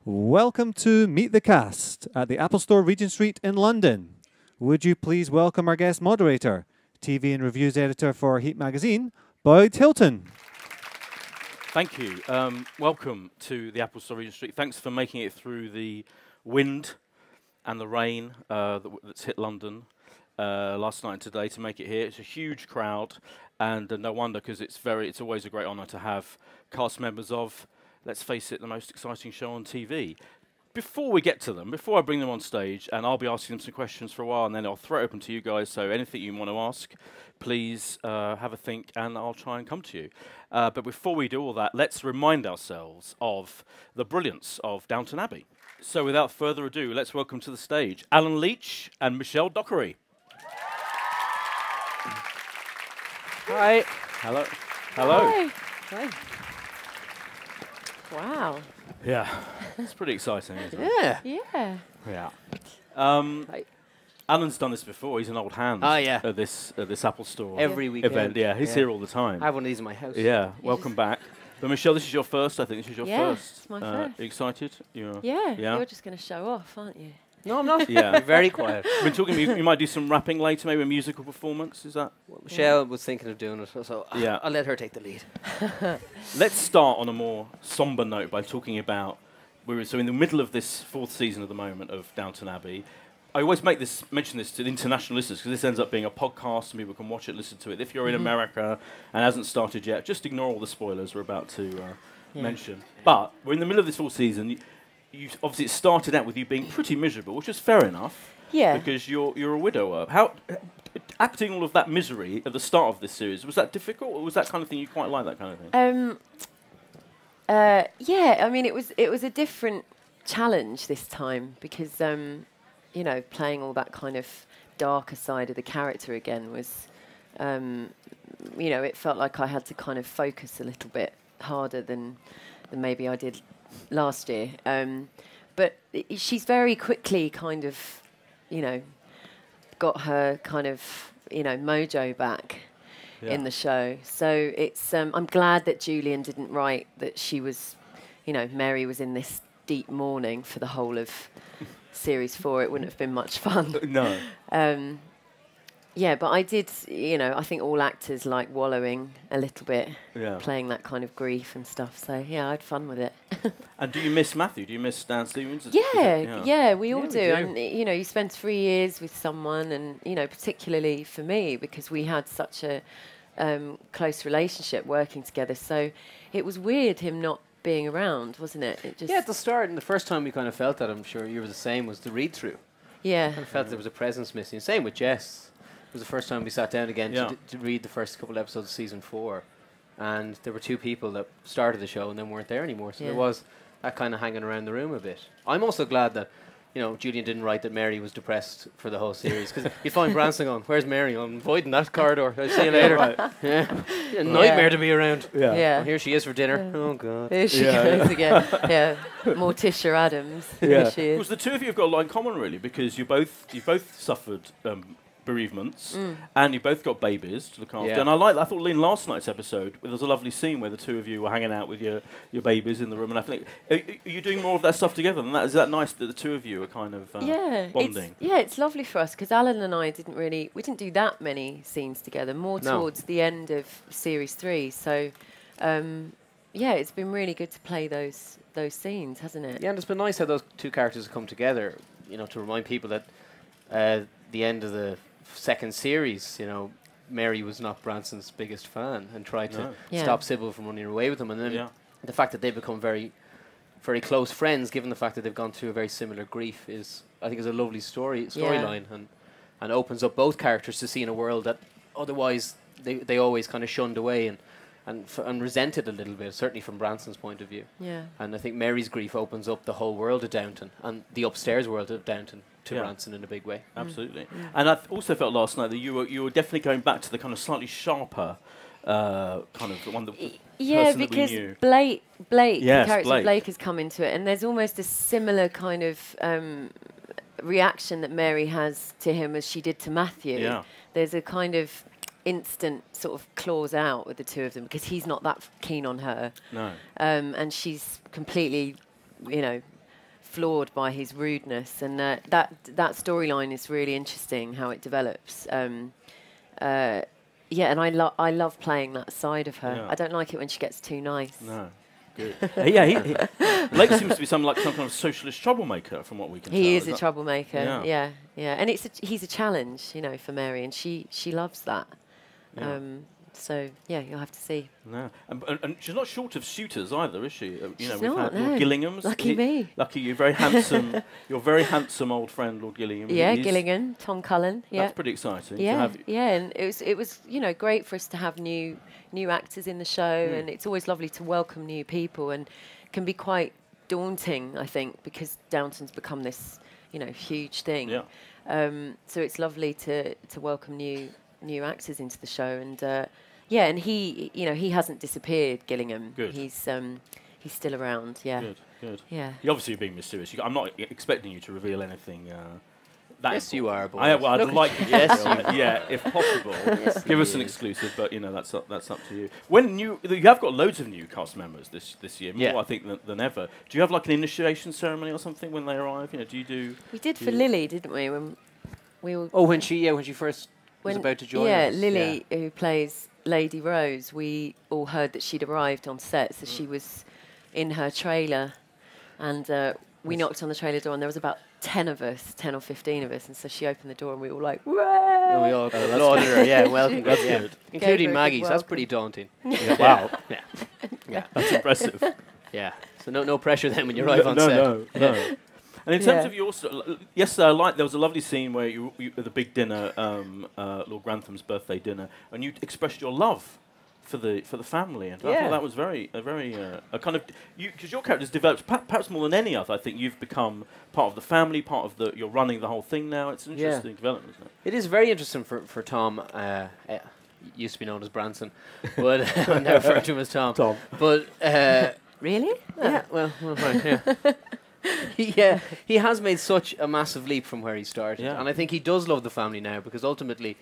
Welcome to Meet the Cast at the Apple Store, Regent Street in London. Would you please welcome our guest moderator, TV and reviews editor for Heat Magazine, Boyd Hilton. Thank you. Welcome to the Apple Store, Regent Street. Thanks for making it through the wind and the rain that's hit London last night and today to make it here. It's a huge crowd, and no wonder, because it's always a great honour to have cast members of, let's face it, the most exciting show on TV. Before we get to them, before I bring them on stage, and I'll be asking them some questions for a while, and then I'll throw it open to you guys, so anything you want to ask, please have a think, and I'll try and come to you. But before we do all that, let's remind ourselves of the brilliance of Downton Abbey. So without further ado, let's welcome to the stage Alan Leach and Michelle Dockery. Hi. Hello. Hello. Hi. Hi. Wow. Yeah, it's pretty exciting, isn't it? Yeah. Yeah. Yeah. Hi. Alan's done this before. He's an old hand yeah. at this Apple Store Every weekend. event. Yeah, he's here all the time. I have one of these in my house. Yeah, welcome back. But Michelle, this is your first. I think this is your Yeah, first. it's my first. Are you excited? You're Yeah. Yeah? You're just going to show off, aren't you? No, I'm not. Yeah. Very quiet. Been talking. You might do some rapping later, maybe a musical performance. Is that? Well, Michelle was thinking of doing it, so Yeah. I'll let her take the lead. Let's start on a more somber note by talking about. So in the middle of this fourth season at the moment of Downton Abbey. I always mention this to the international listeners, because this ends up being a podcast and people can watch it, listen to it. If you're in America and hasn't started yet, just ignore all the spoilers we're about to mention. But we're in the middle of this fourth season. You obviously it started out with you being pretty miserable, which is fair enough. Yeah. Because you're a widower. How acting all of that misery at the start of this series, was that difficult, or was that kind of thing you quite like, that kind of thing? Yeah. I mean, it was a different challenge this time because you know, playing all that kind of darker side of the character again was, you know, it felt like I had to kind of focus a little bit harder than maybe I did last year. But she's very quickly kind of, you know, got her kind of, you know, mojo back in the show. So it's, I'm glad that Julian didn't write that she was, you know, Mary was in this deep mourning for the whole of Series 4. It wouldn't have been much fun. No. Yeah, but I did, you know, I think all actors like wallowing a little bit, playing that kind of grief and stuff. So, yeah, I had fun with it. And do you miss Matthew? Do you miss Dan Stevens? Yeah, we all we do. do. And, you know, you spend 3 years with someone and, you know, particularly for me, because we had such a close relationship working together. So it was weird him not being around, wasn't it? It just Yeah, at the start, and the first time we kind of felt that, I'm sure you were the same, was the read-through. yeah. I felt there was a presence missing. Same with Jess. It was the first time we sat down again to read the first couple of episodes of season 4. And there were 2 people that started the show and then weren't there anymore. So there was that kind of hanging around the room a bit. I'm also glad that, you know, Julian didn't write that Mary was depressed for the whole series. Because you find Branson going, where's Mary? I'm avoiding that corridor. I'll see you later. Yeah. A nightmare to be around. Yeah. Oh, here she is for dinner. Oh, God. There she goes again. Yeah, Morticia Adams. There she is. Because the two of you have got a lot in common, really, because you both suffered bereavements, and you both got babies to look after. Yeah. And I thought in last night's episode, there was a lovely scene where the two of you were hanging out with your babies in the room. And I think, are you doing more of that stuff together? And is that nice that the two of you are kind of bonding? It's lovely for us because Alan and I we didn't do that many scenes together. More towards the end of series 3. So, yeah, it's been really good to play those scenes, hasn't it? Yeah, and it's been nice how those 2 characters have come together, you know, to remind people that the end of the second series, you know, Mary was not Branson's biggest fan and tried to stop Sybil from running away with him. And then the fact that they've become very, very close friends, given the fact that they've gone through a very similar grief, I think is a lovely storyline and opens up both characters to see in a world that otherwise they always kind of shunned away and resented a little bit, certainly from Branson's point of view. Yeah. And I think Mary's grief opens up the whole world of Downton and the upstairs world of Downton to Branson in a big way. Absolutely. And I also felt last night that you were definitely going back to the kind of slightly sharper kind of the one that Yeah, because Blake, the character Blake. Blake has come into it, and there's almost a similar kind of reaction that Mary has to him as she did to Matthew. Yeah. There's a kind of instant sort of claws out with the two of them because he's not that keen on her. No. And she's completely, you know, flawed by his rudeness, and that storyline is really interesting how it develops. Yeah, and I love playing that side of her. Yeah. I don't like it when she gets too nice. No. Good. Blake seems to be some kind of socialist troublemaker, from what we can tell. He is a troublemaker. Yeah. Yeah, and he's a challenge, for Mary, and she loves that. Yeah. So yeah, you'll have to see. No, and she's not short of suitors either, is she? She's we've not, had Lord no. Gillingham's. Lucky me. Lucky you, very handsome. Your very handsome old friend, Lord Gillingham. Yeah, He's- Gillingham, Tom Cullen. Yeah, That's pretty exciting. to yeah, have yeah, and it was great for us to have new actors in the show, and it's always lovely to welcome new people, and can be quite daunting, I think, because Downton's become this huge thing. Yeah. So it's lovely to welcome new actors into the show, and yeah, and he hasn't disappeared, Gillingham. Good. He's still around. Yeah. Good. Yeah. You're obviously being mysterious. I'm not expecting you to reveal anything. That Yes, you are, boy. Well, I'd like you to. Yes, reveal it. Yeah, if possible. Yes, Give us an exclusive, but that's up to you. When you have got loads of new cast members this year, more Yeah. I think than ever. Do you have like an initiation ceremony or something when they arrive? Do you do? We did for Lily, didn't we? When we all Oh, when she first was about to join us. Lily, who plays Lady Rose, we all heard that she'd arrived on set, so she was in her trailer, and we knocked on the trailer door, and there was about 10 or 15 of us, and so she opened the door, and we were all like, "Whoa!" And we all applauded her. Yeah, welcome. That's yeah. good. Gave her a Including good Maggie's. That's welcome. pretty daunting. Wow, Yeah. Yeah. that's impressive. Yeah. So no pressure then when you arrive on no, set. No. And in terms Yeah. of your, yesterday, there was a lovely scene where you at the big dinner, Lord Grantham's birthday dinner, and you expressed your love for the family, and I Yeah. thought that was a kind of because your character's developed perhaps more than any other. I think you've become part of the family, part of you're running the whole thing now. It's an interesting development, isn't it? It is very interesting for Tom. Used to be known as Branson, but I'm now referring to him as Tom. Tom. But Really? yeah, well, right, yeah. He has made such a massive leap from where he started, Yeah. and I think he does love the family now because ultimately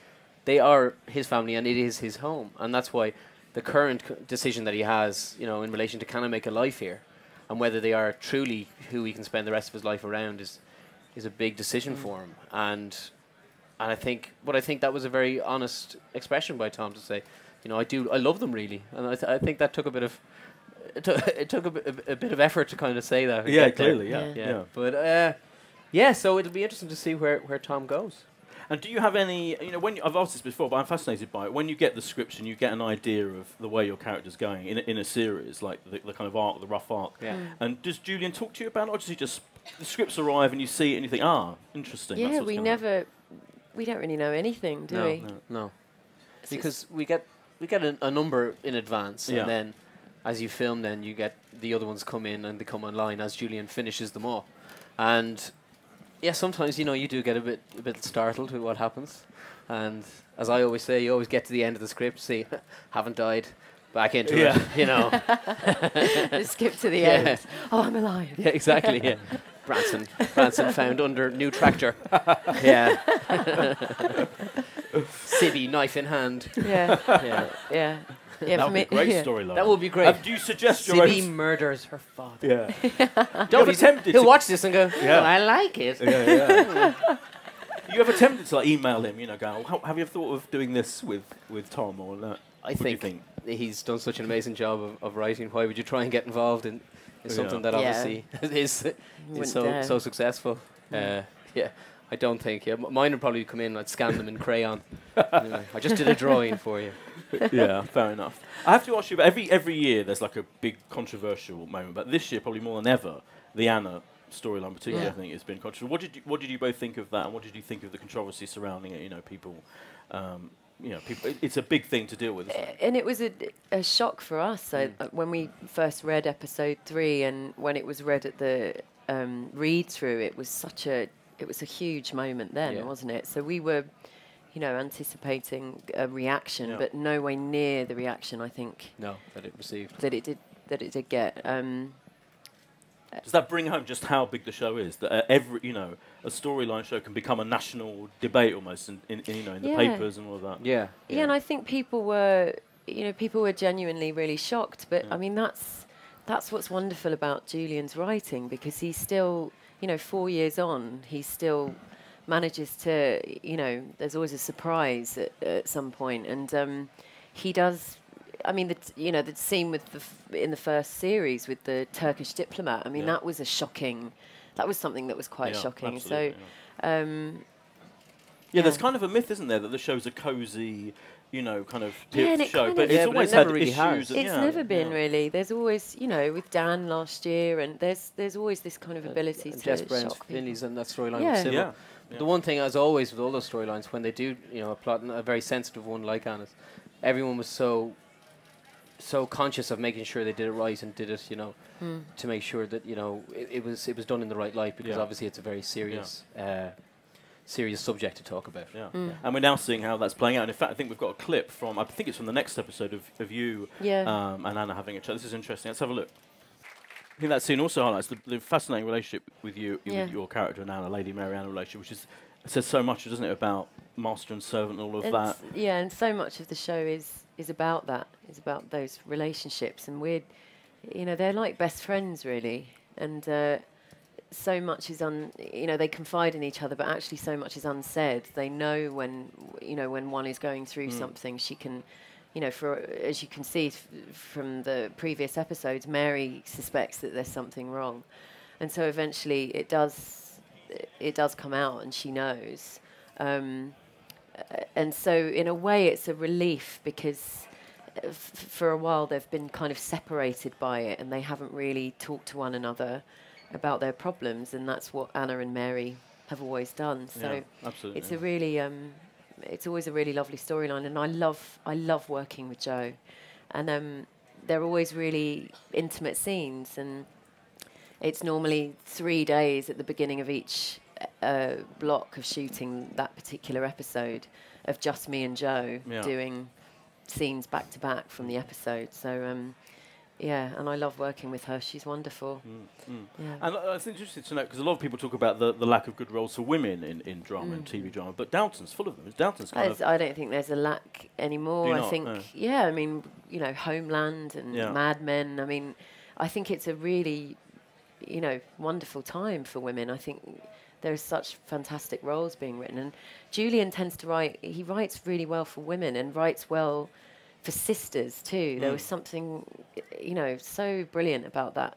they are his family and it is his home, and that's why the current decision that he has, in relation to can I make a life here, and whether they are truly who he can spend the rest of his life around is a big decision for him, and I think that was a very honest expression by Tom to say, I love them really, and I think that took a bit of. It took a bit of effort to kind of say that. and Yeah, get there. clearly, yeah. Yeah. But yeah, so it'll be interesting to see where Tom goes. And do you have any, I've asked this before, but I'm fascinated by it. When you get the scripts and you get an idea of the way your character's going in a series, like the kind of arc, the rough arc. Yeah. And does Julian talk to you about it, or does he just the scripts arrive and you see it and you think, interesting. Yeah, that's what's going on. we don't really know anything, do we? No. It's Because we get a number in advance, Yeah. and then as you film, then you get the other ones come in and they come online as Julian finishes them all. And yeah, sometimes you do get a bit startled with what happens. And as I always say, you always get to the end of the script, see, haven't died, back into it. Just skip to the Yeah. end. Oh, I'm alive. Yeah, exactly. Yeah, Branson found under new tractor. Yeah, Civvy knife in hand. Yeah, Yeah, yeah. Yeah, That for would be me, a great yeah. storyline. that would be great. Do you suggest your own? Civvy murders her father. Yeah. Don't You've attempted he'll to- watch this and go, Yeah. "Oh, I like it." Yeah. You ever attempted to email him, going, have you ever thought of doing this with Tom or not? I What do you think he's done such an amazing job of writing. Why would you try and get involved in something that Yeah. obviously is Wouldn't so dare. so successful? Yeah, I don't think. Yeah, mine would probably come in. I'd scan them in crayon. I just did a drawing for you. Yeah, fair enough. I have to ask you about every year there's like a big controversial moment, but this year probably more than ever, the Anna storyline particularly Yeah. I think has been controversial. What did you both think of that, and what did you think of the controversy surrounding it? People, people. It's a big thing to deal with. Isn't it? And it was a shock for us. So when we first read episode 3, and when it was read at the read through, it was a huge moment then, Yeah. wasn't it? So we were, anticipating a reaction, Yeah. but no way near the reaction I think No, that it received. that it did get. Does that bring home just how big the show is? That every a storyline show can become a national debate almost in the Yeah. papers and all of that. Yeah. Yeah, and I think people were genuinely really shocked. But Yeah. I mean, that's that's what's wonderful about Julian's writing, because he's still, 4 years on, he still manages to, there's always a surprise at some point, and he does. I mean, the scene with in the first series with the Turkish diplomat. I mean, that was that was something that was quite shocking. So, there's kind of a myth, isn't there, that the show's a cosy, kind of show, but it's always had issues. It's never been really. There's always, with Dan last year, and there's always this kind of ability to Jess Brent, shock Finley's and that storyline with Sybil. Yeah. The one thing, as always, with all those storylines, when they do, a plot, a very sensitive one like Anna's, everyone was so conscious of making sure they did it right and did it, to make sure that it was done in the right light, because obviously it's a very serious serious subject to talk about. And we're now seeing how that's playing out. And in fact, I think we've got a clip from, I think it's from the next episode of you and Anna having a chat. This is interesting. Let's have a look. I think that scene also highlights the fascinating relationship with you, with your character and Anna, Lady Mary Anna relationship, which says so much, doesn't it, about master and servant and all of that. Yeah, and so much of the show is about that. It's about those relationships, and they're like best friends really, and so much is they confide in each other, but actually so much is unsaid. They know when one is going through something. She can, as you can see from the previous episodes, Mary suspects that there's something wrong, and so eventually it does come out, and she knows. And so in a way it's a relief, because for a while they've been kind of separated by it, and they haven't really talked to one another about their problems, and that's what Anna and Mary have always done. So it's a really it's always a really lovely storyline, and I love working with Joe, and they're always really intimate scenes, and it's normally 3 days at the beginning of each block of shooting that particular episode of just me and Joe doing scenes back to back from the episode. So and I love working with her. She's wonderful. And I think it's interesting to know, because a lot of people talk about the lack of good roles for women in drama and TV drama, but Downton's full of them. Downton's kind of... I don't think there's a lack anymore. I think, I mean, Homeland and Mad Men. I mean, I think it's a really, wonderful time for women. I think there's such fantastic roles being written, and Julian tends to he writes really well for women, and writes well for sisters too. There was something, so brilliant about that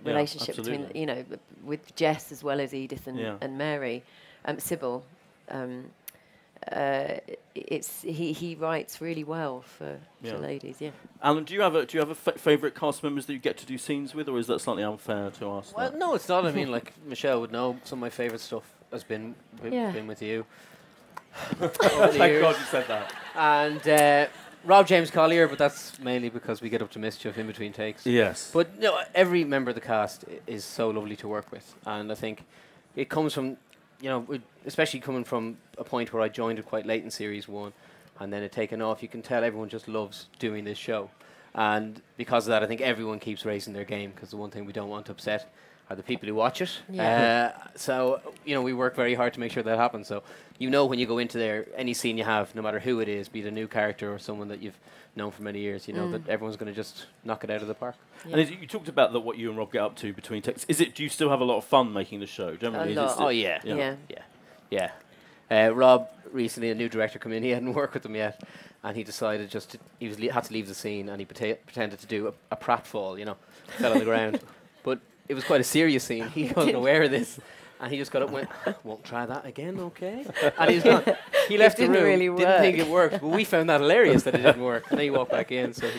relationship between, with Jess as well as Edith and Mary, Sybil. He writes really well for ladies. Yeah. Alan, do you have a favourite cast members that you get to do scenes with, or is that slightly unfair to ask? Well, no, it's not. I mean, like Michelle would know, some of my favourite stuff has been with you. Thank God you said that. And Rob James Collier, but that's mainly because we get up to mischief in between takes. Yes. But every member of the cast is so lovely to work with, and I think it comes from, especially coming from a point where I joined it quite late in Series 1, and then it taken off. You can tell everyone just loves doing this show, and because of that, I think everyone keeps raising their game, because the one thing we don't want to upset are the people who watch it. So we work very hard to make sure that happens. So when you go into there, any scene you have, no matter who it is, be it a new character or someone that you've known for many years, that everyone's going to just knock it out of the park. And you talked about what you and Rob get up to between takes. Do you still have a lot of fun making the show? Generally, a lot. Oh yeah. Rob recently, a new director come in. He hadn't worked with them yet, and he decided had to leave the scene, and he pretended to do a pratfall. Fell on the ground, but it was quite a serious scene. He wasn't aware of this, and he just got up and went, "Won't try that again, okay?" And he's gone. He left the room. Really didn't think it worked, but we found that hilarious that it didn't work. And then he walked back in. So,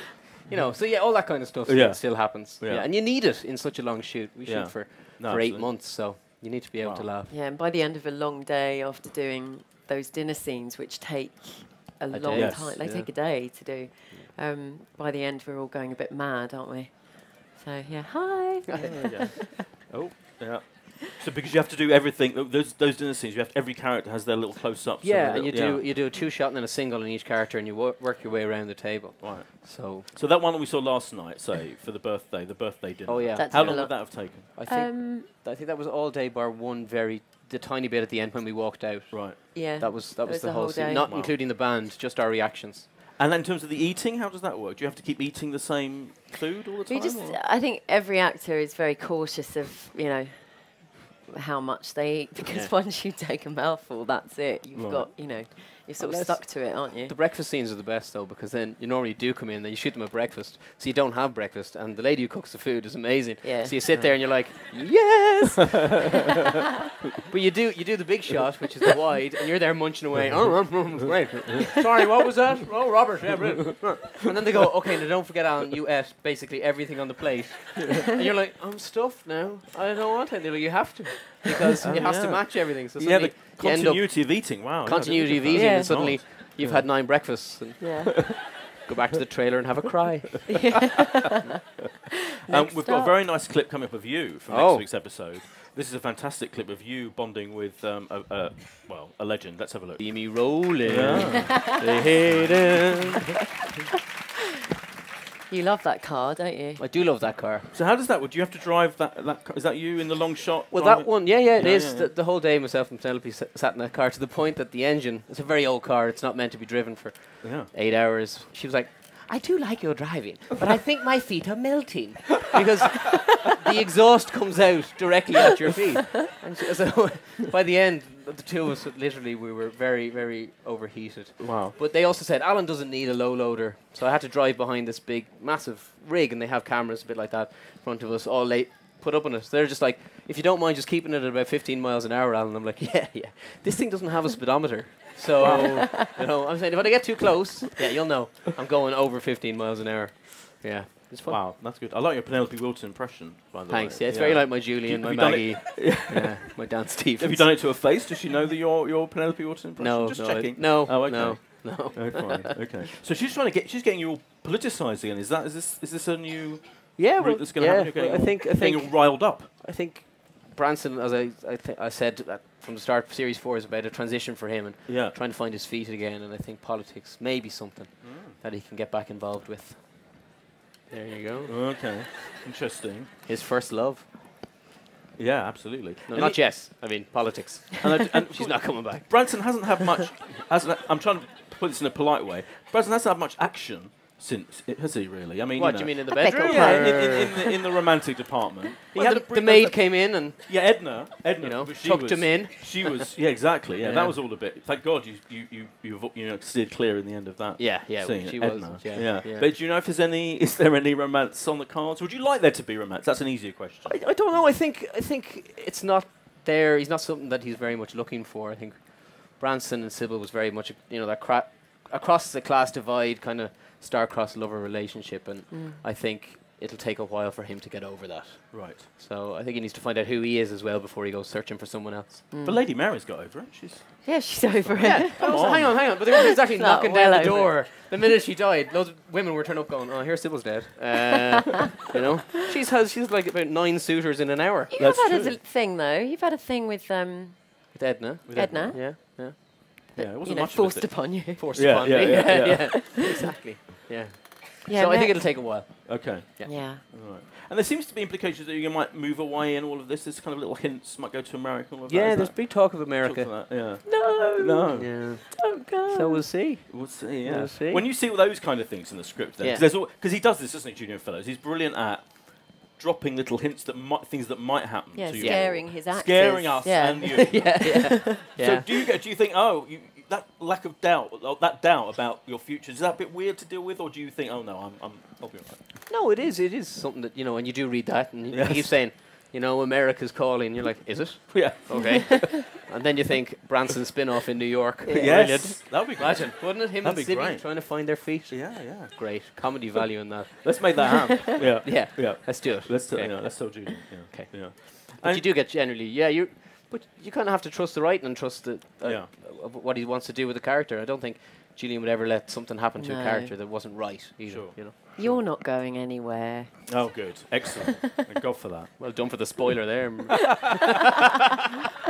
all that kind of stuff still happens. Yeah, and you need it in such a long shoot. We shoot for 8 months, so you need to be able to laugh. Yeah, and by the end of a long day after doing those dinner scenes, which take a long time, they take a day to do. By the end, we're all going a bit mad, aren't we? So hi. Oh yeah. So because you have to do everything, those dinner scenes, every character has their little close-ups. Yeah, and you do a 2-shot and then a single in each character, and you work your way around the table. Right. So that one that we saw last night, say for the birthday dinner. Oh yeah. How long would that have taken? I think that was all day, bar one the tiny bit at the end when we walked out. Right. Yeah. That was the whole scene, not including the band, just our reactions. And then in terms of the eating, how does that work? Do you have to keep eating the same food all the time? I think every actor is very cautious of, how much they eat, because once you take a mouthful, that's it. You've got, you're sort of stuck to it, aren't you? The breakfast scenes are the best, though, because then you normally do come in, then you shoot them at breakfast, so you don't have breakfast, and the lady who cooks the food is amazing. Yeah. So you sit there and you're like, yes! But you do the big shot, which is the wide, and you're there munching away. Oh, great. Sorry, what was that? Oh, Robert. Yeah, brilliant. And then they go, okay, now don't forget, Alan, you ate basically everything on the plate. And you're like, I'm stuffed now. I don't want it. They're like, you have to, because it has to match everything. So yeah, the continuity of eating. Wow. Continuity of eating, and suddenly you've had 9 breakfasts. And go back to the trailer and have a cry. We've got a very nice clip coming up of you from next week's episode. This is a fantastic clip of you bonding with a legend. Let's have a look. See me rolling. They hate it. You love that car, don't you? I do love that car. So how does that work? Do you have to drive that car? Is that you in the long shot? Well, that one, it is. Yeah. The whole day, myself and Penelope sat in that car, to the point that the engine, it's a very old car, it's not meant to be driven for 8 hours. She was like, I do like your driving, but I think my feet are melting, because the exhaust comes out directly at your feet. And so by the end, the two of us, literally, we were very, very overheated. Wow. But they also said, Alan doesn't need a low loader. So I had to drive behind this big, massive rig, and they have cameras a bit like that in front of us, all put up on it. So they're just like, if you don't mind just keeping it at about 15 miles an hour, Alan. I'm like, yeah. This thing doesn't have a speedometer. So, I'm saying, if I get too close, you'll know. I'm going over 15 miles an hour. Yeah. It's fun. Wow, that's good. I like your Penelope Wilton impression, by the way. Thanks. Yeah, it's very like my Julian, my Maggie, my Dan Stevens. Have you done it to her face? Does she know that your Penelope Wilton impression? No, just checking. No. Oh, okay. No. Oh, fine. Okay. So she's getting you all politicized again. Is this a new route that's going to happen? You're getting all riled up. I think Branson, as I said from the start, Series 4 is about a transition for him and trying to find his feet again. And I think politics may be something that he can get back involved with. There you go. Okay. Interesting. His first love. Yeah, absolutely. No, not Jess. I mean, politics. And she's not coming back. Branson hasn't had much. I'm trying to put this in a polite way. Branson hasn't had much action since, has he really? I mean, what do you mean in the bedroom? Yeah, in the romantic department. The maid came in and Edna, tucked him in. She was exactly. Yeah, that was all a bit. Thank God you steered clear in the end of that. Yeah, scene, she Edna. was. Yeah. But do you know if is there any romance on the cards? Would you like there to be romance? That's an easier question. I don't know. I think it's not there. He's not something that he's very much looking for. I think Branson and Sybil was very much that across the class divide kind of star-crossed lover relationship, and I think it'll take a while for him to get over that. Right. So I think he needs to find out who he is as well before he goes searching for someone else. But Lady Mary's got over it. She's over it. Yeah. Hang on. But they weren't exactly knocking down the door the minute she died. Loads of women were turning up going, "Oh, here's Sybil's dead." She's like about 9 suitors in an hour. You've had a thing though. You've had a thing with Edna. Edna. Yeah. Yeah, it wasn't much forced upon you. Forced upon me. Yeah. Exactly. Yeah. So I think it'll take a while. Okay. Yeah. All right. And there seems to be implications that you might move away and all of this. There's kind of little hints might go to America. Yeah, there's big talk of America. No. Yeah. Oh God. So we'll see. We'll see. Yeah. We'll see. When you see all those kind of things in the script, then because he does this, doesn't he, Julian Fellows? He's brilliant at dropping little hints things that might happen to you. Scaring his actors. Scaring us and you. So do you think, that lack of doubt, that doubt about your future, is that a bit weird to deal with, or do you think, oh no, I'll be all right? No, it is. It is something that, and you do read that, and you keep saying, America's calling, and you're like, is it? Yeah. Okay. And then you think Branson spin-off in New York. Yes. That would be great. Imagine, wouldn't it? Him and Sidney trying to find their feet. Yeah. Great. Comedy value in that. Let's make that happen. Yeah. Let's do it. Let's tell Julian. Yeah. Okay. Yeah. But you do get generally, but you kind of have to trust the writing and trust what he wants to do with the character. I don't think Julian would ever let something happen to a character that wasn't right either. Sure. You're not going anywhere. Oh, good. Excellent. Thank God for that. Well done for the spoiler there.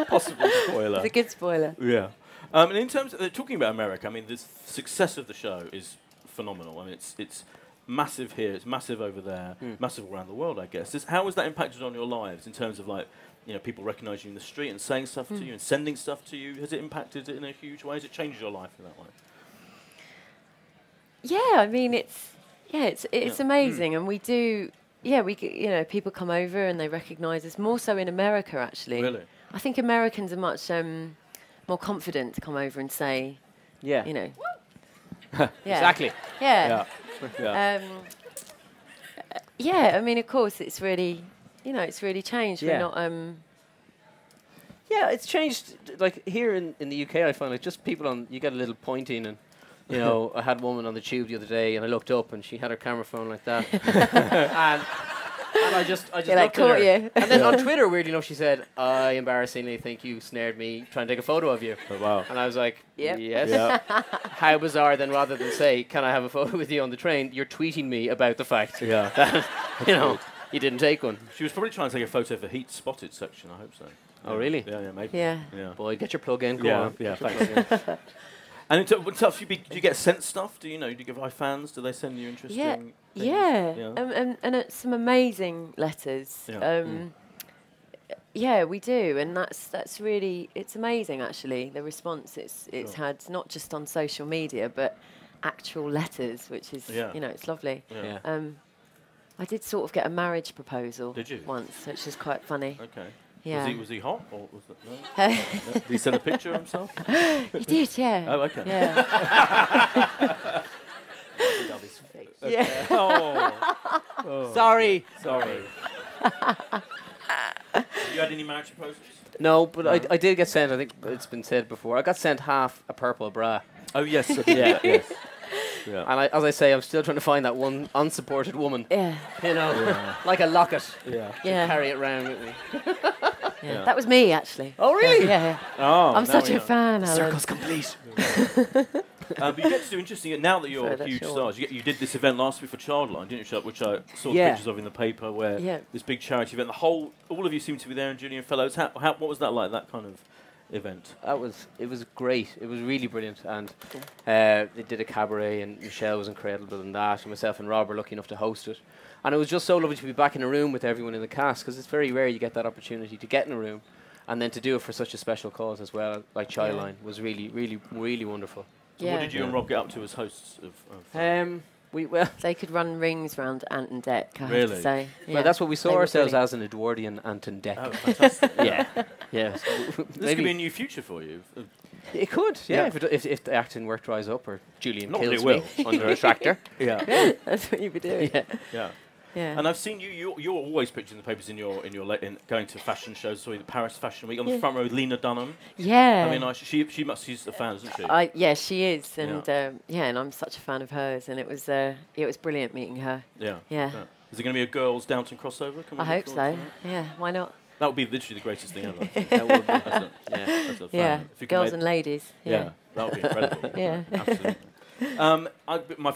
Possible spoiler. It's a good spoiler. Yeah. And in terms of talking about America, I mean, the success of the show is phenomenal. I mean, it's massive here, it's massive over there, massive around the world, I guess. How has that impacted on your lives in terms of people recognizing you in the street and saying stuff to you and sending stuff to you? Has it impacted it in a huge way? Has it changed your life in that way? Yeah, I mean it's amazing, and we do. Yeah, people come over and they recognise us more so in America actually. Really? I think Americans are much more confident to come over and say, Yeah. you know. Exactly. Yeah. Yeah. Yeah, I mean, of course, it's really, it's really changed. Yeah. We're not. Yeah, it's changed. Like here in the UK, I find like just people you get a little pointing, and I had a woman on the tube the other day, and I looked up, and she had her camera phone like that, and I just looked at her. You. And then on Twitter, weirdly enough, she said, "I embarrassingly think you snared me trying to take a photo of you." Oh, wow. And I was like, Yep. "Yes." Yeah. How bizarre! Then rather than say, "Can I have a photo with you on the train?" you're tweeting me about the fact Yeah. that you didn't take one. She was probably trying to take a photo for Heat Spotted section. I hope so. Oh, really? Yeah, maybe. Yeah. Boy, get your plug in. Go Yeah, on. yeah, thanks. And do you get sent stuff? Do you give fans? Do they send you interesting things? Yeah. And some amazing letters. Yeah. Yeah, we do, and that's really, it's amazing actually, the response it's had, not just on social media, but actual letters, which is, it's lovely. Yeah. I did sort of get a marriage proposal. Did you? Once, which is quite funny. Okay. Yeah. Was he hot, or was that no? No? Did he send a picture of himself? He did, yeah. Oh, okay. Yeah. Yeah. Oh. Sorry. Have you had any marriage proposals? No, but I did get sent, I think it's been said before, I got sent half a purple bra. Oh, yes. Yes. Yeah. And as I say, I'm still trying to find that one unsupported woman. Yeah. Like a locket. Yeah. Yeah. Carry it around with me. Yeah. That was me, actually. Oh, really? Yeah. Oh, I'm such a fan, Alan. Circle's complete. But you get to do interesting, now that you're Sorry, huge that's stars, you did this event last week for Childline, didn't you, which I saw Yeah. pictures of in the paper, where this big charity event, all of you seem to be there, and Julian Fellows. What was that like, that kind of event? It was great. It was really brilliant, and they did a cabaret, and Michelle was incredible in that, and myself and Rob were lucky enough to host it, and it was just so lovely to be back in a room with everyone in the cast, because it's very rare you get that opportunity to get in a room, and then to do it for such a special cause as well, like Childline, was really, really, really wonderful. So what did you and Rob get up to as hosts of They could run rings round Ant and Dec, I have Really? to say. Yeah. Well, that's what we saw They were ourselves brilliant. as, an Edwardian Ant and Dec. Oh, fantastic. Yeah. Yeah. This could be a new future for you. It could, Yeah. if the acting work dries up, or Julian Not that kills it will. me under a tractor. Yeah. That's what you'd be doing. Yeah. Yeah. And I've seen you're always pictured in the papers in going to fashion shows. So the Paris Fashion Week on the front row with Lena Dunham. Yeah. I mean, she must she's a fan, isn't she? Yeah, she is, and and I'm such a fan of hers, and it was brilliant meeting her. Yeah. Yeah. Is it going to be a girls Downton crossover? Can we I look hope forward so. to Yeah, why not? that would be literally the greatest thing ever. I think. That would be. That's a Yeah, fan. If you can girls make- and ladies. Yeah, that would be incredible. Yeah. Absolutely.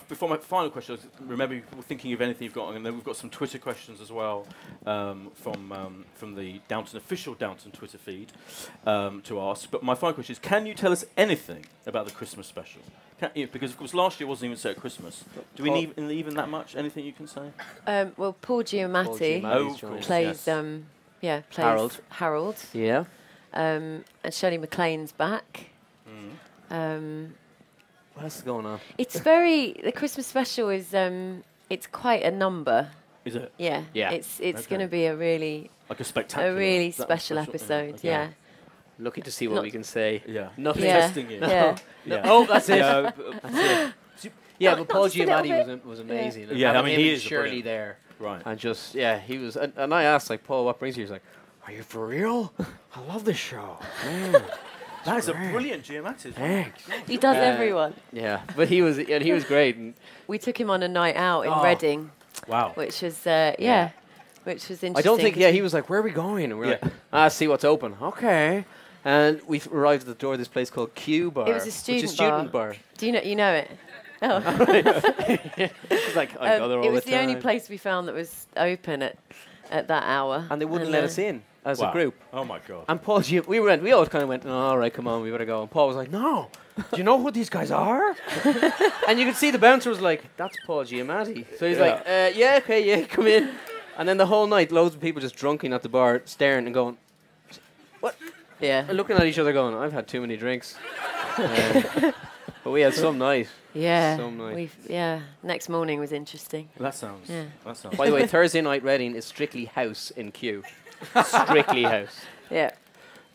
Before my final question, I was remember thinking of anything you've got, and then we've got some Twitter questions as well from the Downton official Downton Twitter feed to ask. But my final question is: can you tell us anything about the Christmas special? Because of course last year wasn't even set at Christmas. Do we need even that much? Anything you can say? Well, Paul Giamatti Giamatti's of course, plays yes. plays Harold. Harold. Yeah. And Shirley MacLaine's back. What else is going on? It's the Christmas special is it's quite a number. Is it Yeah. Yeah. It's Okay. going to be a really spectacular? special episode. Okay. Yeah. Looking to see what Not- we can say. Yeah. Nothing. Yeah. Testing you. Yeah. Yeah. Oh, that's it. Yeah, That's it. Yeah, but Paul just a little Giamatti was amazing. And Yeah, I having mean, him he and is Shirley brilliant. there, Right. and just he was. And I asked like Paul, what brings you? He's like, are you for real? I love this show. That is a brilliant Giamatti. Thanks. He does Uh, everyone. Yeah, but he was great. And We took him on a night out in Oh. Reading, Wow. which was which was interesting. I don't think. 'cause Yeah, he was like, where are we going? And we're Yeah. like, see what's open. Okay. And we arrived at the door of this place called Q Bar. It was a which student is student bar. Do you know it? Oh. It's like I go there all it was the the only time. place we found that was open at that hour. And they wouldn't let us in as a Wow. group. Oh my god. And Paul, we all kind of went, oh, all right, come on, we better go. And Paul was like, no, do you know who these guys are? And you could see the bouncer was like, that's Paul Giamatti. So he's like, yeah, okay, yeah, come in. And then the whole night, loads of people just drunken at the bar, staring and going, Yeah. and looking at each other going, I've had too many drinks. But we had some night. Yeah. Some night. Next morning was interesting. That sounds. That sounds. By the way, Thursday night Reading is strictly house in Kew. Strictly house. Yeah.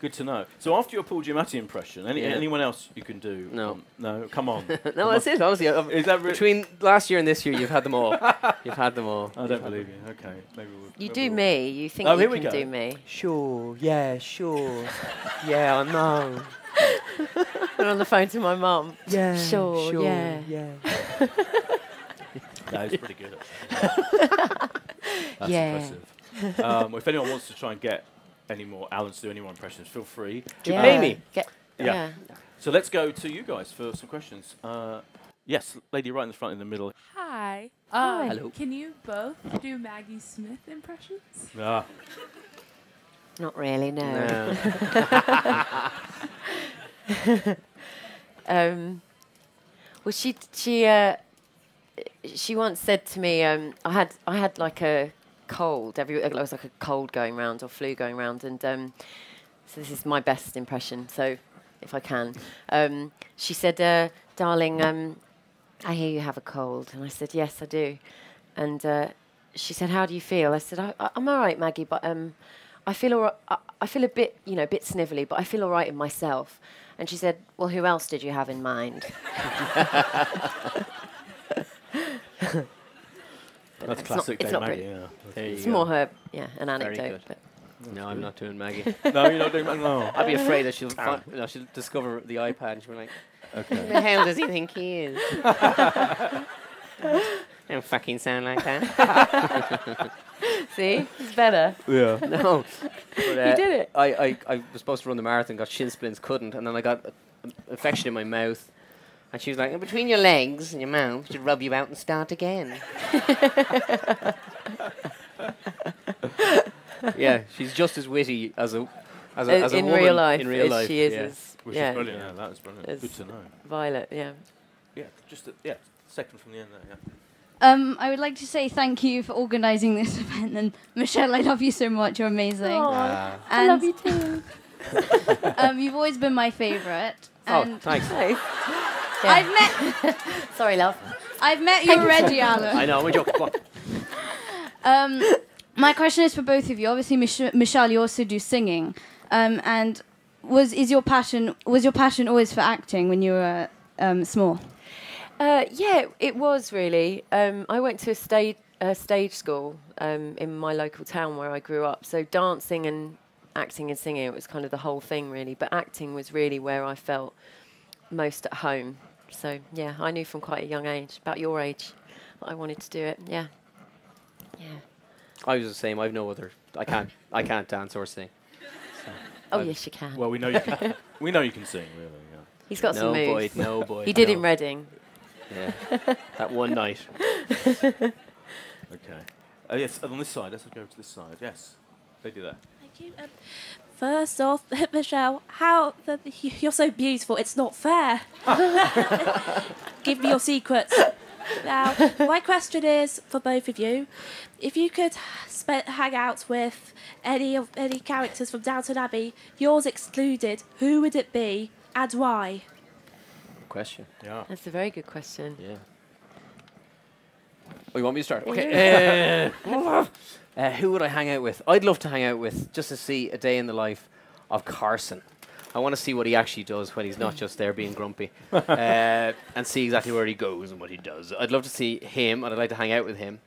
Good to know. So after your Paul Giamatti impression, anyone else you can do? No. No, come on. No, that's it, honestly. Is that between last year and this year, you've had them all. You've had them all. I don't believe you. Okay. Maybe you do me. You think here you we can go. do me. Sure, yeah, sure. Yeah, I know. I'm on the phone to my mum. Yeah, sure, yeah. That is pretty good, actually. That's impressive. If anyone wants to try and get any more Alan to do any more impressions, feel free. Do you pay me? Yeah. So let's go to you guys for some questions. Yes, lady right in the front in the middle. Hi. Hello. Can you both do Maggie Smith impressions? Ah. Not really, no. Well, she once said to me, I had like a cold. It was like a cold going round or flu going round, and so this is my best impression. So, if I can, she said, "Darling, I hear you have a cold," and I said, "Yes, I do." And she said, "How do you feel?" I said, "I'm all right, Maggie, but I feel all right. I feel a bit, a bit snivelly, but I feel all right in myself." And she said, "Well, who else did you have in mind?" That's classic Dame Maggie, yeah. It's more her, an anecdote. Very good. But No, I'm not doing Maggie. No, you're not doing Maggie. No. I'd be afraid that she'll discover the iPad and she'll be like, okay. Who the hell does he think he is? Don't fucking sound like that. See? It's better. Yeah. No. But, You did it. I was supposed to run the marathon, got shin splints, couldn't, and then I got an infection in my mouth. And she was like, between your legs and your mouth, should rub you out and start again. Yeah, she's just as witty as a in woman real life. in real life. She is. Yeah. Which is brilliant. Yeah, that is brilliant. Good to know. Violet, yeah. Yeah, just second from the end there. Yeah. I would like to say thank you for organising this event, and Michelle, I love you so much. You're amazing. I love you too. You've always been my favourite. Oh, thanks. Yeah. I've met. Sorry, love. I've met you already, Alan. I know, I'm a joke. Come on. My question is for both of you. Obviously, Michelle, you also do singing, and was your passion always for acting when you were small? Yeah, it was really. I went to a stage school in my local town where I grew up. So dancing and acting and singing, it was kind of the whole thing really. But acting was really where I felt most at home. So yeah, I knew from quite a young age, about your age, that I wanted to do it. Yeah. I was the same. I've no other. I can't dance or sing. So. Yes, you can. Well, we know you can. We know you can sing, really. Yeah. He's got some moves. No boy. He did in Reading. Yeah. That one night. Okay. Yes, on this side. Let's go to this side. Yes, they do that. Thank you. First off, Michelle, you're so beautiful. It's not fair. Give me your secrets. Now, my question is for both of you: if you could hang out with any characters from Downton Abbey, yours excluded, who would it be and why? Question. Yeah. That's a very good question. Yeah. Oh, you want me to start? Okay. Who would I hang out with? I'd love to hang out with, just to see a day in the life of Carson. I want to see what he actually does when he's not just there being grumpy, and see exactly where he goes and what he does. I'd love to see him, and I'd like to hang out with him.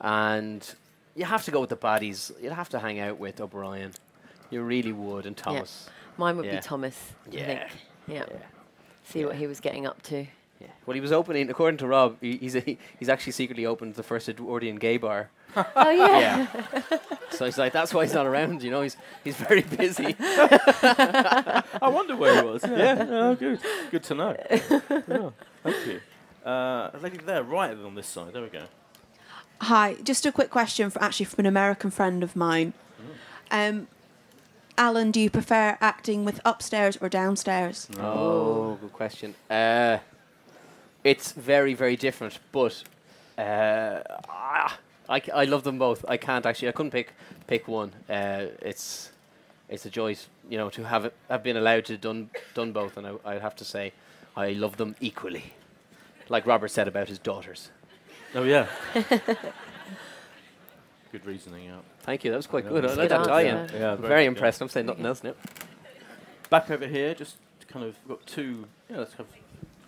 And you have to go with the baddies. You'd have to hang out with O'Brien. You really would, and Thomas. Yeah. Mine would be Thomas, I think. Yeah. See what he was getting up to. Yeah. Well, he was opening, according to Rob, he's actually secretly opened the first Edwardian gay bar. Oh, yeah. So he's like, that's why he's not around, he's very busy. I wonder where he was. Yeah. Oh, good. Good to know. Yeah. Thank you. A lady there, right on this side. There we go. Hi. Just a quick question from an American friend of mine. Alan, do you prefer acting with upstairs or downstairs? Oh, good question. It's very, very different, but I love them both. I couldn't pick one. It's a joy, to have been allowed to done both, and I'd have to say, I love them equally. Like Robert said about his daughters. Oh, yeah. Good reasoning, yeah. Thank you, that was quite Yeah. good. I That's like good that tie-in. answer. Yeah, I'm very good, impressed. I'm saying nothing else now. Back over here, just kind of got two. Yeah, let's have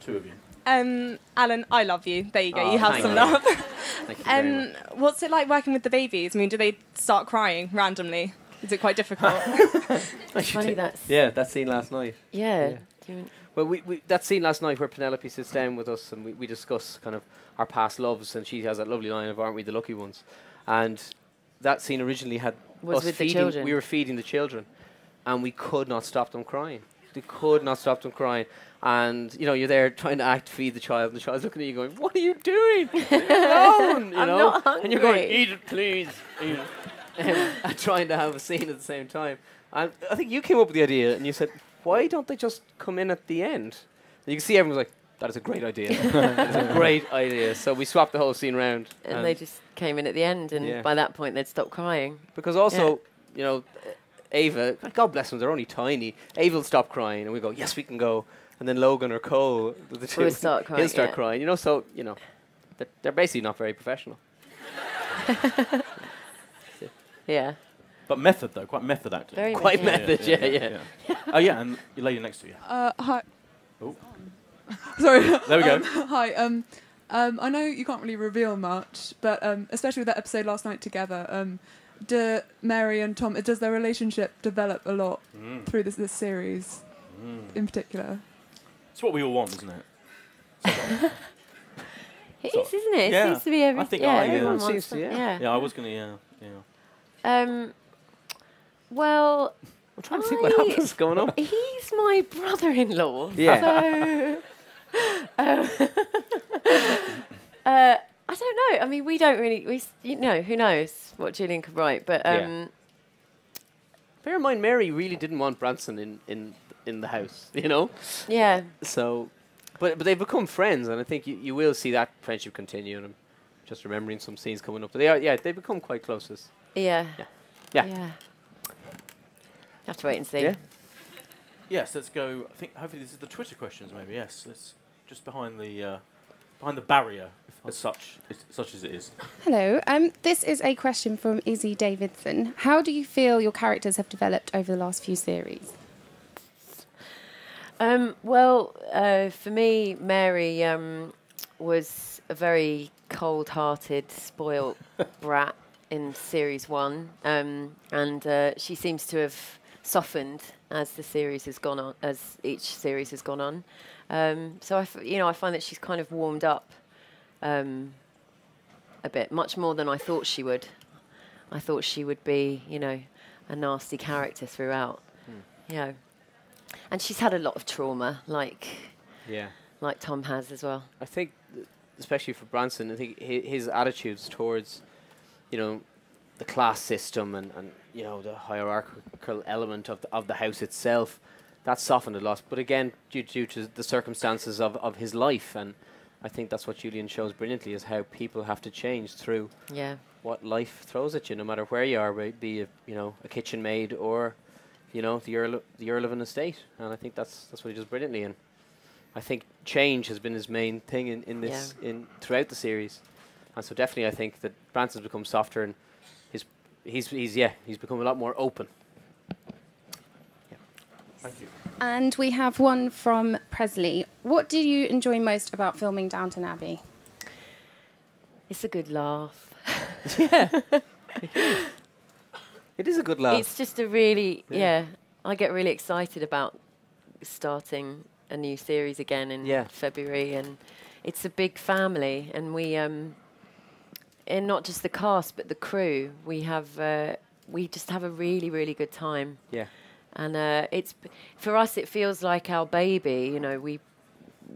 two of you. Alan, I love you. There you go. Oh, You have thank some you. love. Thank you very much. What's it like working with the babies? I mean, do they start crying randomly? Is it quite difficult? It's funny that's Yeah, that scene last night. yeah. Yeah. Do you- Well, we that scene last night where Penelope sits down with us and we discuss kind of our past loves, and she has that lovely line of "Aren't we the lucky ones?" And that scene originally had Was us with the feeding. children. We were feeding the children, and we could not stop them crying. We could not stop them crying. And you know, you're there trying to feed the child, and the child's looking at you going, "What are you doing? Leave me alone!" You I'm know, not and you're going, hungry. "Eat it, please." You know, and trying to have a scene at the same time. And I think you came up with the idea, and you said, "Why don't they just come in at the end?" And you can see everyone's like, "That is a great idea. That is a great idea." So we swapped the whole scene round. And they just came in at the end, and Yeah. by that point they'd stopped crying. because also, you know, Ava, God bless them, they're only tiny. Ava will stop crying, and we go, "Yes, we can go." And then Logan or Cole, the two, Will start crying, he'll start yeah. crying. You know, so you know, they're basically not very professional. Yeah. But method, though, quite method acting. Very Quite yeah. method, yeah. Oh, yeah, and your lady next to you. Hi. Oh. Sorry. There we go. Hi. I know you can't really reveal much, but especially with that episode last night together, do Mary and Tom, does their relationship develop a lot through this series in particular? It's what we all want, isn't it? It So- is, isn't it? It yeah, seems to be every. I think yeah, I- yeah, everyone it wants seems to, that, yeah. yeah. Yeah, I was going to, yeah. Well, I'm trying to think what happens going on. he's my brother-in-law. Yeah. So, I don't know. I mean, we don't really. You know, who knows what Gillian could write? But Yeah. Bear in mind, Mary really didn't want Branson in the house, you know. yeah. So, but they've become friends, and I think you will see that friendship continue. And I'm just remembering some scenes coming up, but they become quite close. Yeah. Yeah. Yeah. Have to wait and see. Yeah. Yes, let's go. I think hopefully this is the Twitter questions, maybe. Yes, let's just behind the barrier, such as it is. Hello. This is a question from Izzy Davidson. How do you feel your characters have developed over the last few series? Well, for me, Mary was a very cold-hearted, spoilt brat in series 1, and she seems to have softened as the series has gone on, as each series has gone on. So I find that she's kind of warmed up a bit, much more than I thought she would. I thought she would be, a nasty character throughout. And she's had a lot of trauma, like Tom has as well. I think, especially for Branson, I think his attitudes towards, the class system and the hierarchical element of the house itself, that softened a lot. But again, due to the circumstances of his life, and I think that's what Julian shows brilliantly, is how people have to change through what life throws at you, no matter where you are, be it, a kitchen maid or the Earl of an estate. And I think that's what he does brilliantly. And I think change has been his main thing in this throughout the series. And so definitely I think that Branson's become softer, and he's become a lot more open. Thank you. And we have one from Presley. What do you enjoy most about filming Downton Abbey? It's a good laugh. It is a good laugh. It's just a really, I get really excited about starting a new series again in February, and it's a big family, and we, and not just the cast but the crew, we just have a really, really good time. Yeah. And it's, for us, it feels like our baby.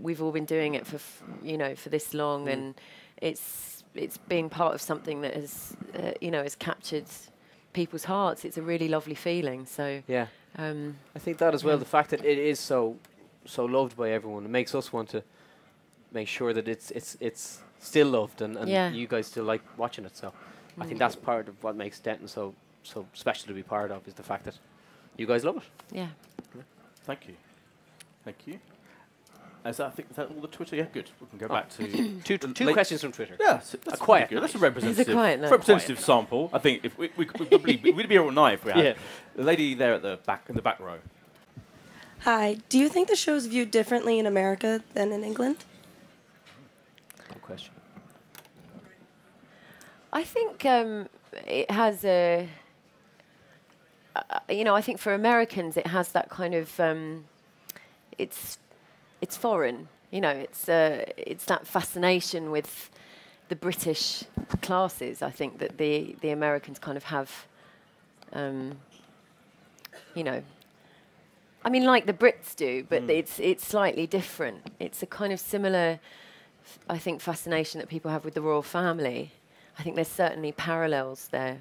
We've all been doing it for for this long, and it's being part of something that has has captured people's hearts. It's a really lovely feeling. So I think that as well. The fact that it is so loved by everyone, it makes us want to make sure that it's still loved, and you guys still like watching it. So I think that's part of what makes Denton so special to be part of, is the fact that you guys love it. Yeah. Thank you. Thank you. I think is that all the Twitter? Yeah, good. We can go back to two questions from Twitter. Yeah, that's quiet. Good. That's a representative, quiet night. representative sample. I think if we'd be here all night if we had. The lady there at the back in the back row. Hi. Do you think the show's viewed differently in America than in England? Good question. I think it has a. I think for Americans it has that kind of. It's foreign. It's that fascination with the British classes. I think that the Americans kind of have. I mean, like the Brits do, but it's slightly different. It's a kind of similar, I think, fascination that people have with the royal family. I think there's certainly parallels there.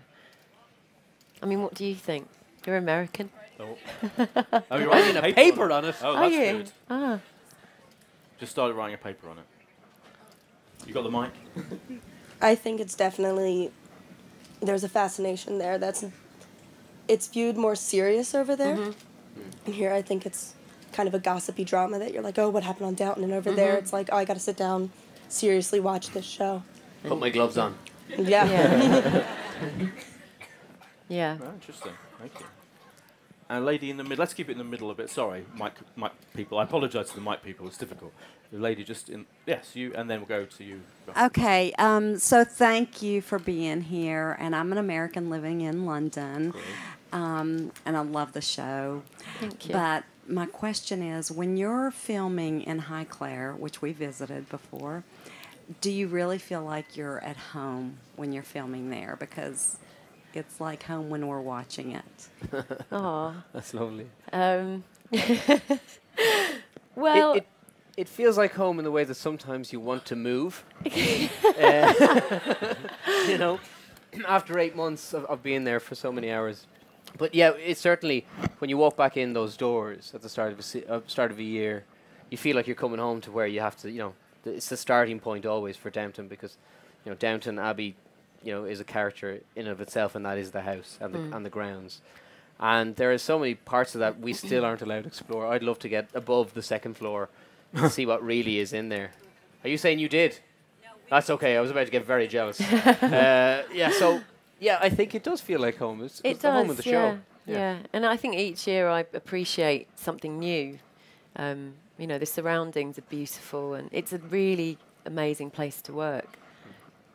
I mean, what do you think? You're American. Oh, you're writing a paper on it. Oh, that's you? good. Ah. Just started writing a paper on it. You got the mic? I think it's definitely, there's a fascination there. It's viewed more serious over there. And here I think it's kind of a gossipy drama that you're like, oh, what happened on Downton? And over there it's like, oh, I got to sit down, seriously watch this show. Put my gloves on. Yeah. Yeah. Oh, interesting. Thank you. And a lady in the middle. Let's keep it in the middle a bit. Sorry, mic people. I apologise to the mic people. It's difficult. The lady just in. Yes, you, and then we'll go to you. Okay. So thank you for being here. And I'm an American living in London. And I love the show. Thank you. But my question is, when you're filming in Highclere, which we visited before, do you really feel like you're at home when you're filming there? Because it's like home when we're watching it. Oh, that's lovely. Well, it feels like home in the way that sometimes you want to move. After 8 months of being there for so many hours. But yeah, it's certainly when you walk back in those doors at the start of a year, you feel like you're coming home to where you have to. It's the starting point always for Downton because, Downton Abbey, is a character in and of itself, and that is the house and the grounds. And there are so many parts of that we still aren't allowed to explore. I'd love to get above the second floor and see what really is in there. Are you saying you did? No, that's okay. I was about to get very jealous. I think it does feel like home. It's the home of the show. Yeah, and I think each year I appreciate something new. The surroundings are beautiful, and it's a really amazing place to work.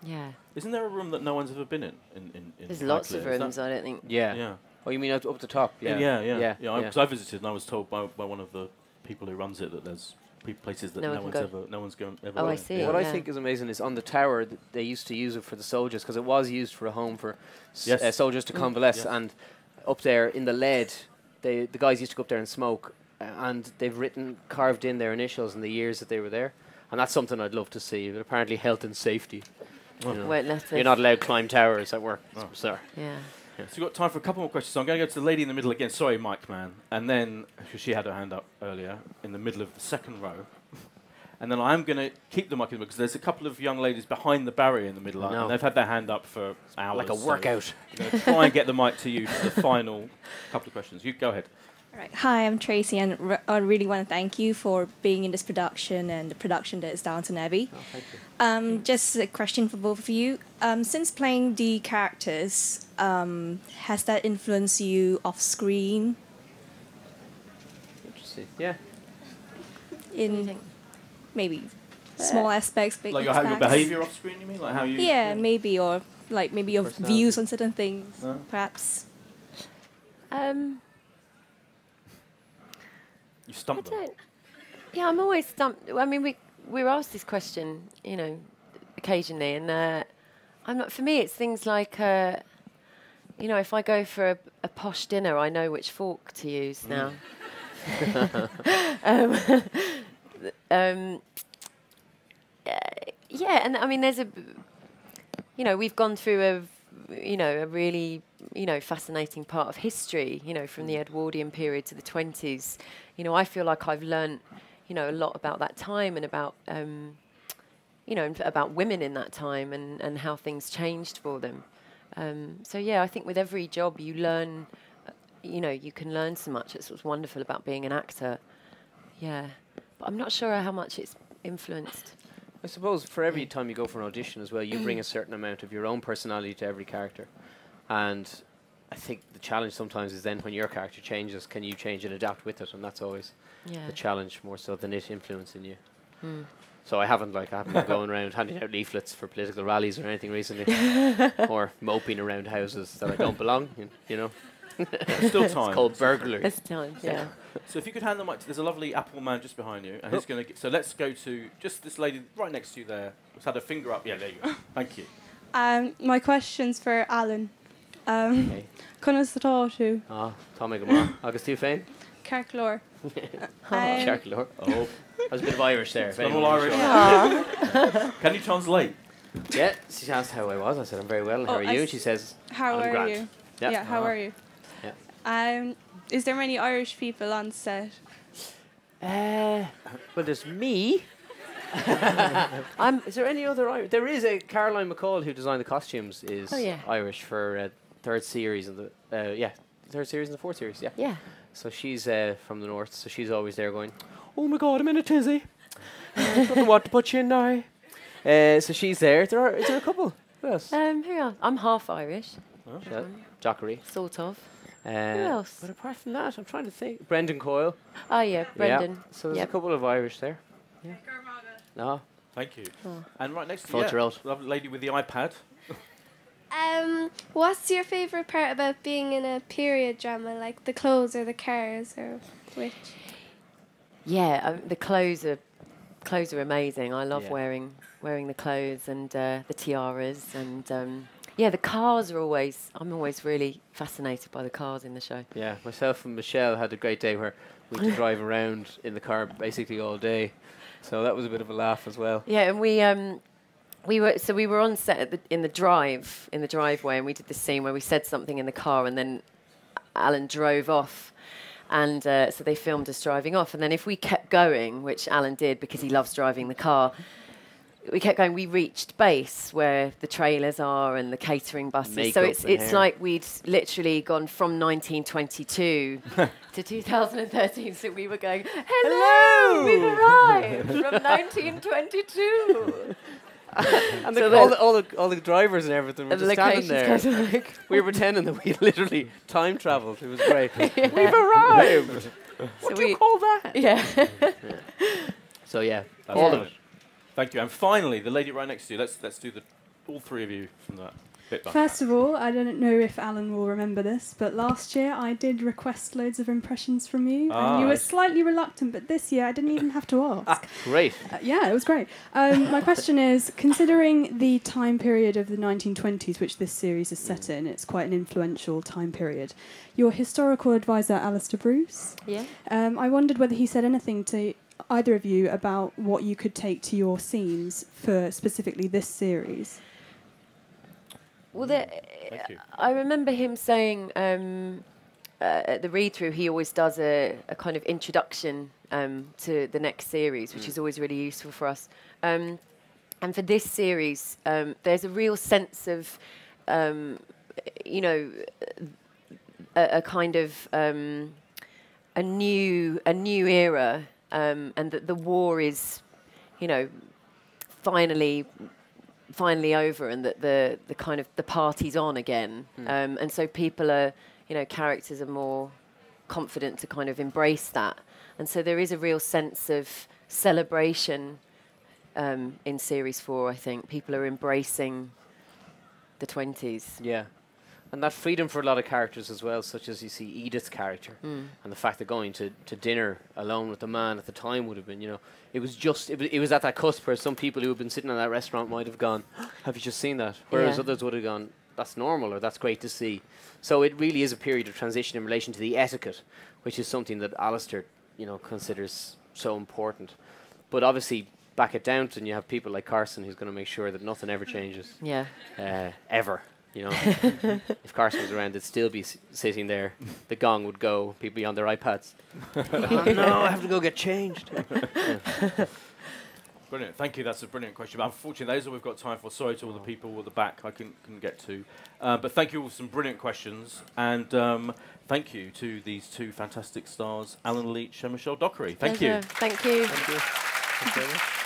Yeah. Isn't there a room that no one's ever been in There's lots of Highclere? rooms, I don't think. Yeah. Oh, you mean up the top? Yeah. Yeah. Because I visited and I was told by one of the people who runs it that there's places that no one's going ever. Oh, I see. What I think is amazing is on the tower they used to use it for the soldiers because it was used for a home for soldiers to convalesce, and up there in the lead, the guys used to go up there and smoke, and they've carved in their initials and the years that they were there, and that's something I'd love to see. But apparently, health and safety. You're not allowed to climb towers at work, sir. Yeah. So we've got time for a couple more questions. So I'm going to go to the lady in the middle again. Sorry, Mike Man. And then, she had her hand up earlier, in the middle of the second row. And then I'm going to keep the mic in the middle because there's a couple of young ladies behind the barrier in the middle. And they've had their hand up for hours. Like a workout. I'm going to try and get the mic to you for the final couple of questions. You go ahead. All right. Hi, I'm Tracy, and I really want to thank you for being in this production and the production that is Downton Abbey. Oh, thank you. Just a question for both of you. Since playing the characters, has that influenced you off screen? Interesting. Yeah. In maybe small aspects, big like aspects. your behaviour off screen, you mean? Like how you? Yeah, maybe, or like maybe your views on certain things, perhaps. You stumped them. Yeah, I'm always stumped. I mean, we're asked this question, occasionally, and I'm not. For me, it's things like, if I go for a posh dinner, I know which fork to use now. And I mean, there's we've gone through a really, fascinating part of history, from the Edwardian period to the 20s. I feel like I've learned, a lot about that time and about, about women in that time and how things changed for them. I think with every job you learn, you can learn so much. It's what's wonderful about being an actor. Yeah. but I'm not sure how much it's influenced. I suppose for every time you go for an audition as well, you bring a certain amount of your own personality to every character. And I think the challenge sometimes is then when your character changes, can you change and adapt with it? And that's always the challenge more so than it influencing you. So I haven't been going around handing out leaflets for political rallies or anything recently, or moping around houses that I don't belong in, you know. Still time. It's called burglary. It's time, yeah. So if you could hand the mic to, there's a lovely Apple man just behind you, and he's going to. So let's go to just this lady right next to you there. Who's had her finger up. Yeah, there you go. Thank you. My question's for Alan. Conas Táú. Tá mé go maith. Agus tú féin? Carclór. Carclór. Oh, I was a bit of Irish there. All Irish. Can you translate? Yeah, she asked how I was. I said, I'm very well. And how are you? And she says, how I'm are grand. you? Yeah, how are you? Yeah. Is there many Irish people on set? Well, there's me. Is there any other Irish? There is a Caroline McCall who designed the costumes. Is Irish for third series and third series and the fourth series. Yeah. So she's from the north. So she's always there going, oh my God, I'm in a tizzy. I don't know what to put you in now. So she's there. Is there a couple? Who else? Who else? I'm half Irish. Jockery. Sort of. Who Who else? But apart from that, I'm trying to think. Brendan Coyle. Oh, yeah, Brendan. Yeah. So there's a couple of Irish there. Yeah. No. Thank you. Oh. And right next to Float you, your oat. lovely lady with the iPad. What's your favourite part about being in a period drama, like the clothes or the cars, or which? Yeah, the clothes are amazing. I love wearing the clothes and the tiaras and the cars are always. I'm always really fascinated by the cars in the show. Yeah, myself and Michelle had a great day where we had to drive around in the car basically all day, so that was a bit of a laugh as well. Yeah, and we were on set in the driveway, and we did this scene where we said something in the car, and then Alan drove off. And so they filmed us driving off. And then if we kept going, which Alan did because he loves driving the car, we kept going. We reached base where the trailers are and the catering buses. Makeup So it's like we'd literally gone from 1922 to 2013. So we were going, hello, we've arrived from 1922. And all the drivers and everything were just standing there. We were pretending that we literally time travelled. It was great. We've arrived. What do you call that? Yeah. So yeah, That's all good. of it. Thank you. And finally, the lady right next to you. Let's do all three of you from that bit back. First of all, I don't know if Alan will remember this, but last year I did request loads of impressions from you, and you were slightly reluctant, but this year I didn't even have to ask. Great. Yeah, it was great. My question is, considering the time period of the 1920s, which this series is set in, it's quite an influential time period. Your historical advisor, Alistair Bruce, I wondered whether he said anything to either of you about what you could take to your scenes for specifically this series. Well, I remember him saying at the read-through, he always does a kind of introduction to the next series, which is always really useful for us. And for this series, there's a real sense of, a kind of a new era, and that the war is, finally over, and that the kind of the party's on again, and so people are, characters are more confident to kind of embrace that, and so there is a real sense of celebration in series 4. I think people are embracing the 20s. Yeah. And that freedom for a lot of characters as well, such as you see Edith's character, and the fact that going to dinner alone with the man at the time would have been, it was at that cusp where some people who have been sitting in that restaurant might have gone, have you just seen that? Whereas others would have gone, that's normal, or that's great to see. So it really is a period of transition in relation to the etiquette, which is something that Alistair, considers so important. But obviously, back at Downton, you have people like Carson who's going to make sure that nothing ever changes. Yeah. Ever. If Carson was around, they'd still be sitting there. The gong would go. People be on their iPads. Oh, no, I have to go get changed. Brilliant. Thank you. That's a brilliant question. But unfortunately, those are we've got time for. Sorry to all the people at the back I couldn't get to. But thank you all for some brilliant questions. And thank you to these two fantastic stars, Alan Leach and Michelle Dockery. Thank you. Thank you. Thank you.